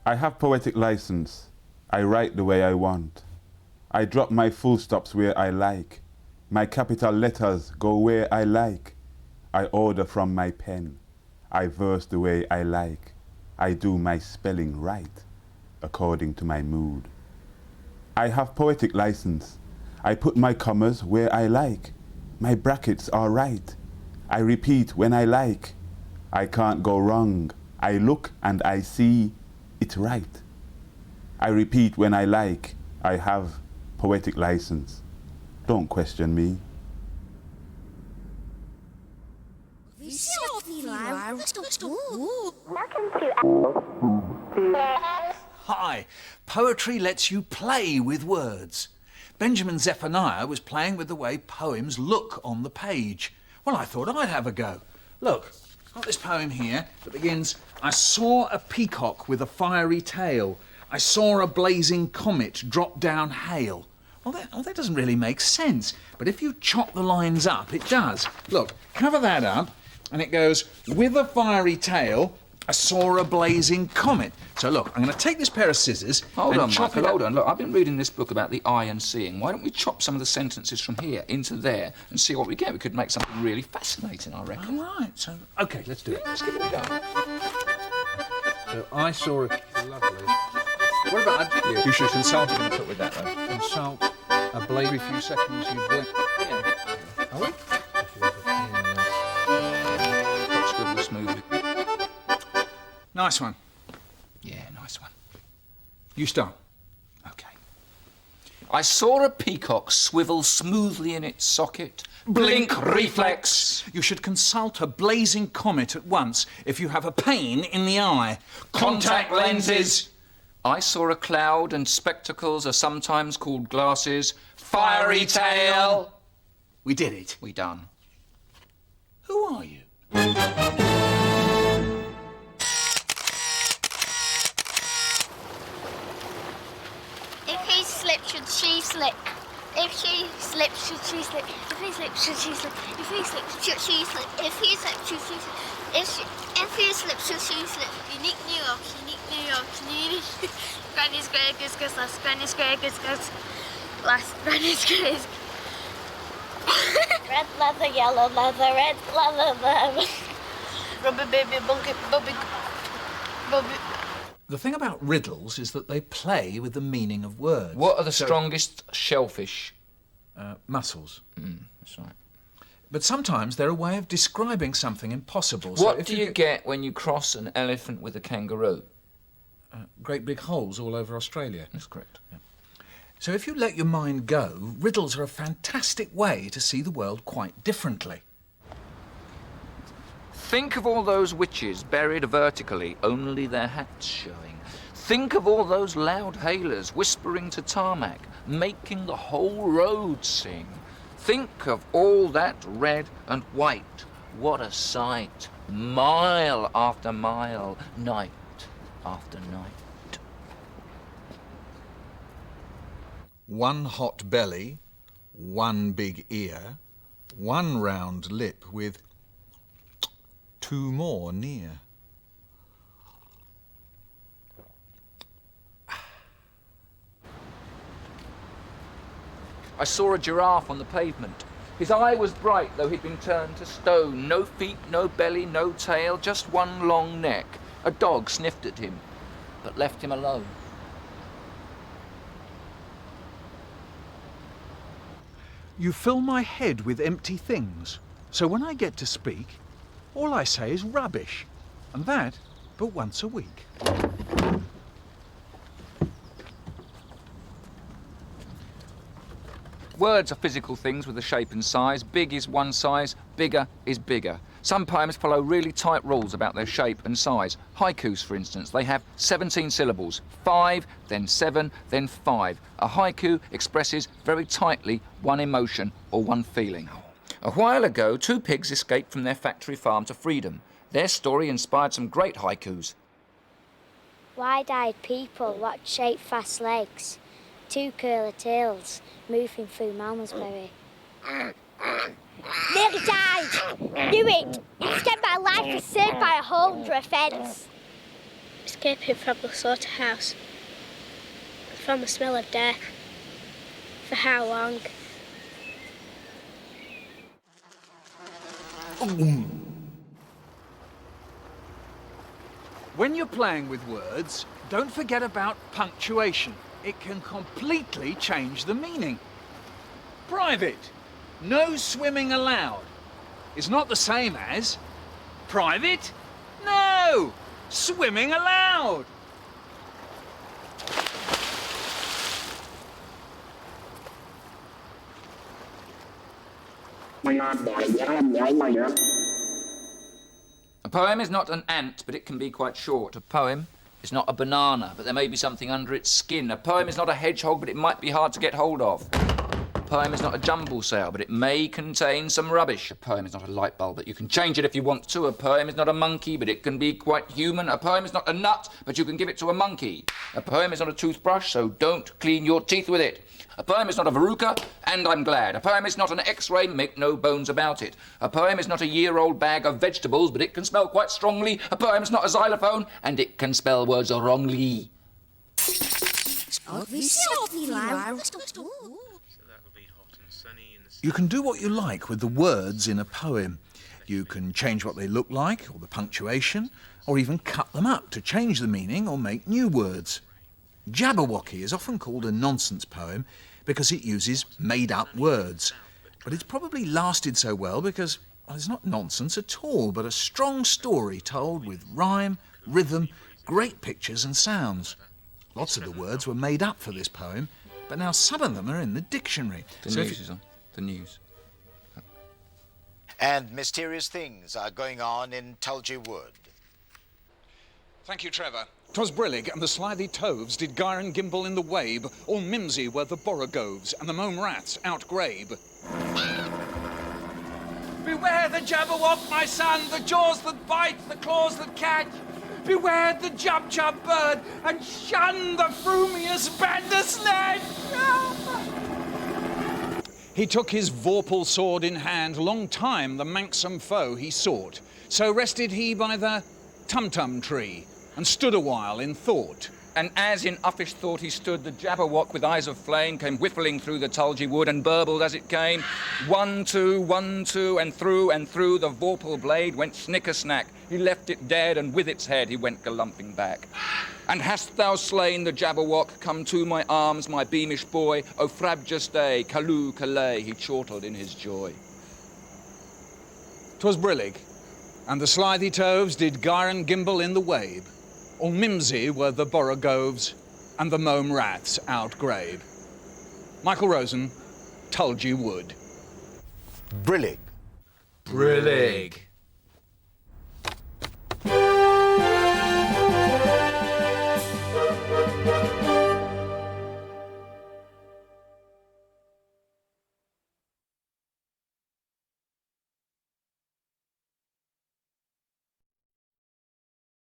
I have poetic license. I write the way I want. I drop my full stops where I like. My capital letters go where I like. I order from my pen. I verse the way I like. I do my spelling right, according to my mood. I have poetic license. I put my commas where I like. My brackets are right. I repeat when I like. I can't go wrong. I look and I see it's right. I repeat when I like. I have poetic license. Don't question me. Hi. Poetry lets you play with words. Benjamin Zephaniah was playing with the way poems look on the page. Well, I thought I'd have a go. Look, I've got this poem here that begins, I saw a peacock with a fiery tail. I saw a blazing comet drop down hail. Well, that doesn't really make sense. But if you chop the lines up, it does. Look, cover that up, and it goes, with a fiery tail, I saw a blazing comet. So look, I'm going to take this pair of scissors Hold and on, chop Michael, it hold up. on. Look, I've been reading this book about the eye and seeing. Why don't we chop some of the sentences from here into there and see what we get? We could make something really fascinating, I reckon. All right, so, OK, let's do it. Let's give it a go. So I saw a lovely... What about... You should consult it and put with that, though. Consult a blade every few seconds you blink. Yeah. Are we? Scribble smoothly. Nice one. Yeah, nice one. You start. OK. I saw a peacock swivel smoothly in its socket. Blink reflex. You should consult a blazing comet at once if you have a pain in the eye. Contact lenses. I saw a cloud and spectacles are sometimes called glasses. Fiery tail. We did it. We done. Who are you? If he slips, should she slip? If she slips, should she slip? If he slips, should she slip? If he slips, should she slip? If he slips, should she slip? If he slips, should she slip? Unique New York, unique. Granny Square, Gus, last Granny Square, Gus, last Granny Square. Red leather, yellow leather, red leather, rubber baby, bubby. The thing about riddles is that they play with the meaning of words. What are the strongest shellfish? Mussels. That's right. But sometimes they're a way of describing something impossible. So What if do you get when you cross an elephant with a kangaroo? Great big holes all over Australia. That's correct. Yeah. So if you let your mind go, riddles are a fantastic way to see the world quite differently. Think of all those witches buried vertically, only their hats showing. Think of all those loud hailers whispering to tarmac, making the whole road sing. Think of all that red and white. What a sight. Mile after mile, night after night. One hot belly, one big ear, one round lip with two more near. I saw a giraffe on the pavement. His eye was bright, though he'd been turned to stone. No feet, no belly, no tail, just one long neck. A dog sniffed at him, but left him alone. You fill my head with empty things, so when I get to speak, all I say is rubbish, and that but once a week. Words are physical things with a shape and size. Big is one size, bigger is bigger. Some poems follow really tight rules about their shape and size. Haikus, for instance, they have 17 syllables. 5, then 7, then 5. A haiku expresses very tightly one emotion or one feeling. A while ago, 2 pigs escaped from their factory farm to freedom. Their story inspired some great haikus. Wide-eyed people, what shape fast legs? 2 curly tails moving through Malmesbury. Nearly died! Knew it! Instead my life was saved by a hole under a fence. escaping from the slaughterhouse, from the smell of death. For how long? When you're playing with words, don't forget about punctuation. It can completely change the meaning. Private, no swimming allowed, is not the same as private, no, swimming allowed. A poem is not an ant, but it can be quite short. A poem is not a banana, but there may be something under its skin. A poem is not a hedgehog, but it might be hard to get hold of. A poem is not a jumble sale, but it may contain some rubbish. A poem is not a light bulb, but you can change it if you want to. A poem is not a monkey, but it can be quite human. A poem is not a nut, but you can give it to a monkey. A poem is not a toothbrush, so don't clean your teeth with it. A poem is not a verruca, and I'm glad. A poem is not an X-ray, make no bones about it. A poem is not a year-old bag of vegetables, but it can smell quite strongly. A poem is not a xylophone, and it can spell words wrongly. You can do what you like with the words in a poem. You can change what they look like, or the punctuation, or even cut them up to change the meaning or make new words. Jabberwocky is often called a nonsense poem because it uses made-up words. But it's probably lasted so well because, well, it's not nonsense at all, but a strong story told with rhyme, rhythm, great pictures and sounds. Lots of the words were made up for this poem, but now some of them are in the dictionary. The news is on. The news. And mysterious things are going on in Tulgey Wood. Thank you, Trevor. 'Twas brillig, and the slithy toves did gyre and gimble in the wabe. All mimsy were the borogoves, and the mome rats outgrabe. Beware the jabberwock, my son, the jaws that bite, the claws that catch. Beware the jub-jub bird, and shun the frumious bandersnatch. He took his vorpal sword in hand, long time the manxome foe he sought. So rested he by the tum-tum tree, and stood a while in thought. And as in uffish thought he stood, the jabberwock with eyes of flame came whiffling through the Tulgey Wood and burbled as it came. 1, 2, 1, 2, and through the vorpal blade went snicker-snack. He left it dead, and with its head he went galumping back. And hast thou slain the jabberwock? Come to my arms, my beamish boy. O frabjous stay, calloo, callay, he chortled in his joy. 'Twas brillig, and the slithy toves did gyre and gimble in the wabe. All mimsy were the borogoves, and the mome rats outgrabe. Michael Rosen, Tulgey Wood. Brillig. Brillig.